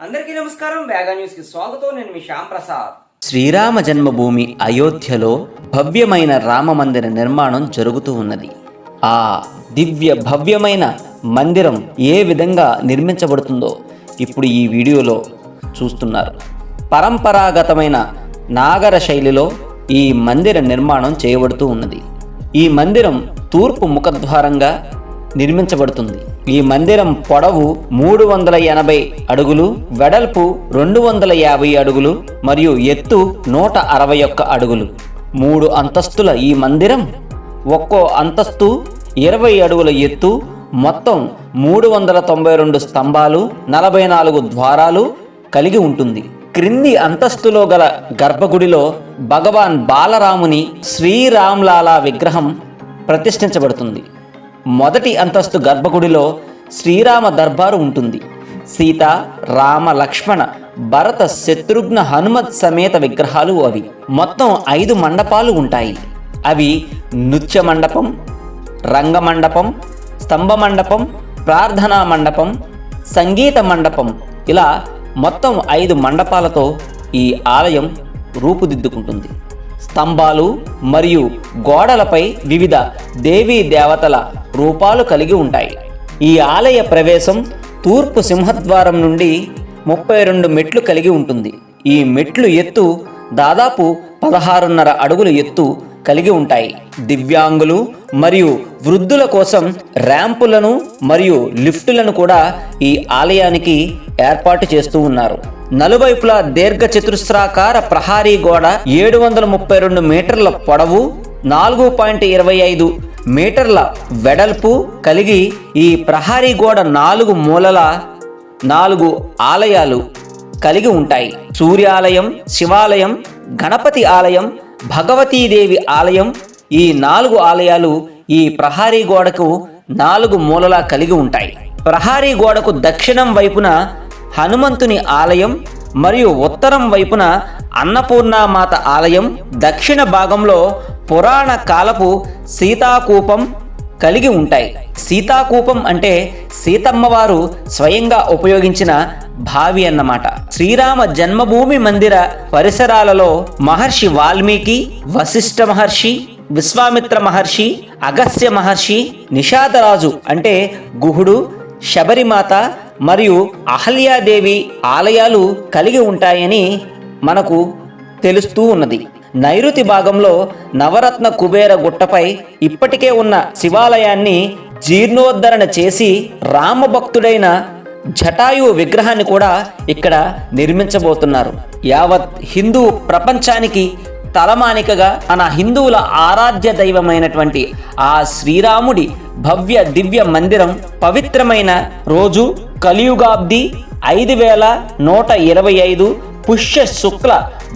అందరికీ నమస్కారం. వేగా న్యూస్ కి స్వాగతం. నేను మీ శ్యామ్ ప్రసాద్. శ్రీరామ జన్మభూమి అయోధ్యలో భవ్యమైన రామ మందిర నిర్మాణం జరుగుతూ ఉన్నది. ఆ దివ్య భవ్యమైన మందిరం ఏ విధంగా నిర్మించబడుతుందో ఇప్పుడు ఈ వీడియోలో చూస్తున్నారు. పరంపరాగతమైన నాగర శైలిలో ఈ మందిర నిర్మాణం చేయబడుతూ ఉన్నది. ఈ మందిరం తూర్పు ముఖద్వారంగా నిర్మించబడుతుంది. ఈ మందిరం పొడవు 380 అడుగులు, వెడల్పు 250 అడుగులు మరియు ఎత్తు 161 అడుగులు. 3 అంతస్తుల ఈ మందిరం ఒక్కో అంతస్తు 20 అడుగుల ఎత్తు, మొత్తం 392 స్తంభాలు, 44 ద్వారాలు కలిగి ఉంటుంది. క్రింది అంతస్తులో గల గర్భగుడిలో భగవాన్ బాలరాముని శ్రీరామ్లాలా విగ్రహం ప్రతిష్ఠించబడుతుంది. మొదటి అంతస్తు గర్భగుడిలో శ్రీరామ దర్బారు ఉంటుంది. సీత, రామ, లక్ష్మణ, భరత, శత్రుఘ్న, హనుమత్ సమేత విగ్రహాలు అవి. మొత్తం 5 మండపాలు ఉంటాయి. అవి నృత్య మండపం, రంగమండపం, స్తంభ మండపం, ప్రార్థనా మండపం, సంగీత మండపం, ఇలా మొత్తం 5 మండపాలతో ఈ ఆలయం రూపుదిద్దుకుంటుంది. స్తంభాలు మరియు గోడలపై వివిధ దేవీ దేవతల రూపాలు కలిగి ఉంటాయి. ఈ ఆలయ ప్రవేశం తూర్పు సింహద్వారం నుండి 32 మెట్లు కలిగి ఉంటుంది. ఈ మెట్లు ఎత్తు దాదాపు 16.5 అడుగుల ఎత్తు కలిగి ఉంటాయి. దివ్యాంగులు మరియు వృద్ధుల కోసం ర్యాంపులను మరియు లిఫ్టులను కూడా ఈ ఆలయానికి ఏర్పాటు చేస్తూ ఉన్నారు. నలువైపులా దీర్ఘ చతురస్రాకార ప్రహారీ గోడ 732 మీటర్ల పొడవు, 4.25 మీటర్ల వెడల్పు కలిగి ఈ ప్రహారీ గోడ 4 మూలల 4 ఆలయాలు కలిగి ఉంటాయి. సూర్యాలయం, శివాలయం, గణపతి ఆలయం, భగవతీదేవి ఆలయం, ఈ 4 ఆలయాలు ఈ ప్రహారీ గోడకు 4 మూలలా కలిగి ఉంటాయి. ప్రహారీ గోడకు దక్షిణం వైపున హనుమంతుని ఆలయం మరియు ఉత్తరం వైపున అన్నపూర్ణామాత ఆలయం, దక్షిణ భాగంలో పురాణ కాలపు సీతాకూపం కలిగి ఉంటాయి. సీతాకూపం అంటే సీతమ్మవారు స్వయంగా ఉపయోగించిన బావి అన్నమాట. శ్రీరామ జన్మభూమి మందిర పరిసరాలలో మహర్షి వాల్మీకి, వశిష్ఠ మహర్షి, విశ్వామిత్ర మహర్షి, అగస్త్య మహర్షి, నిషాదరాజు అంటే గుహుడు, శబరిమాత మరియు అహల్యాదేవి ఆలయాలు కలిగి ఉంటాయని మనకు తెలుస్తూ ఉన్నది. నైరుతి భాగంలో నవరత్న కుబేర గుట్టపై ఇప్పటికే ఉన్న శివాలయాన్ని జీర్ణోద్ధరణ చేసి రామభక్తుడైన జటాయు విగ్రహాన్ని కూడా ఇక్కడ నిర్మించబోతున్నారు. యావత్ హిందూ ప్రపంచానికి తలమానికగా మన హిందువుల ఆరాధ్య దైవమైనటువంటి ఆ శ్రీరాముడి భవ్య దివ్య మందిరం పవిత్రమైన రోజు కలియుగాబ్ది 5125 పుష్య శుక్ల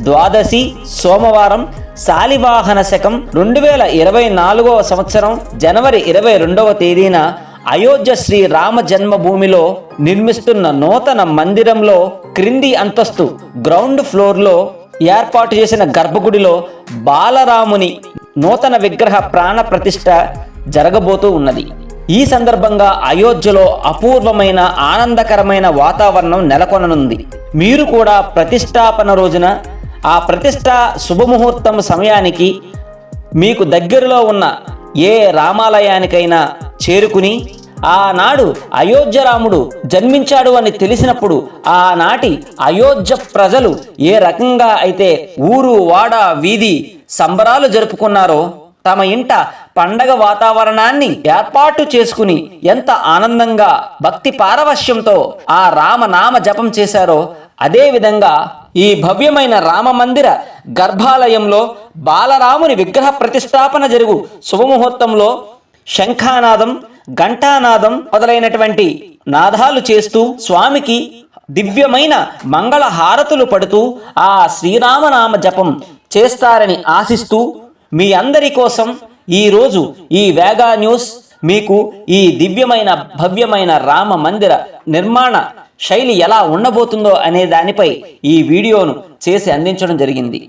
ద్వాదశి సోమవారం, శాలివాహన శకం 2024 సంవత్సరం జనవరి 22వ తేదీన అయోధ్య శ్రీ రామ జన్మభూమిలో నిర్మిస్తున్న నూతన మందిరంలో క్రింది అంతస్తు గ్రౌండ్ ఫ్లోర్లో ఏర్పాటు చేసిన గర్భగుడిలో బాలరాముని నూతన విగ్రహ ప్రాణ ప్రతిష్ఠ జరగబోతూ ఉన్నది. ఈ సందర్భంగా అయోధ్యలో అపూర్వమైన ఆనందకరమైన వాతావరణం నెలకొననుంది. మీరు కూడా ప్రతిష్టాపన రోజున ఆ ప్రతిష్ట శుభముహూర్తం సమయానికి మీకు దగ్గరలో ఉన్న ఏ రామాలయానికైనా చేరుకుని ఆనాడు అయోధ్య రాముడు జన్మించాడు అని తెలిసినప్పుడు ఆనాటి అయోధ్య ప్రజలు ఏ రకంగా అయితే ఊరు వాడ వీధి సంబరాలు జరుపుకున్నారో, తమ ఇంట పండగ వాతావరణాన్ని ఏర్పాటు చేసుకుని ఎంత ఆనందంగా భక్తి పారవశ్యంతో ఆ రామనామ జపం చేశారో, అదేవిధంగా ఈ భవ్యమైన రామ మందిర గర్భాలయంలో బాలరాముని విగ్రహ ప్రతిష్టాపన జరుగు శుభముహూర్తంలో శంఖానాదం, ఘంటానాదం మొదలైనటువంటి నాదాలు చేస్తూ స్వామికి దివ్యమైన మంగళ హారతులు పడుతూ ఆ శ్రీరామనామ జపం చేస్తారని ఆశిస్తూ మీ అందరి కోసం ఈరోజు ఈ వేగా న్యూస్ మీకు ఈ దివ్యమైన భవ్యమైన రామ మందిర నిర్మాణ శైలి ఎలా ఉండబోతుందో అనే దానిపై ఈ వీడియోను చేసి అందించడం జరిగింది.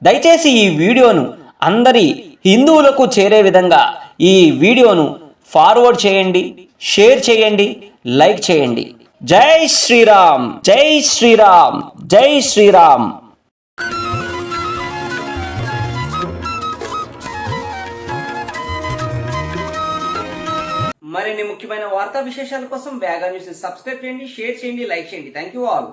దయచేసి ఈ వీడియోను అందరి హిందువులకు చేరే విధంగా ఈ వీడియోను ఫార్వర్డ్ చేయండి, షేర్ చేయండి, లైక్ చేయండి. జై శ్రీరామ్, జై శ్రీరామ్, జై శ్రీరామ్. మరిన్ని ముఖ్యమైన వార్తా విశేషాల కోసం వేగా న్యూస్ సబ్స్క్రైబ్ చేయండి, షేర్ చేయండి, లైక్ చేయండి. Thank you all.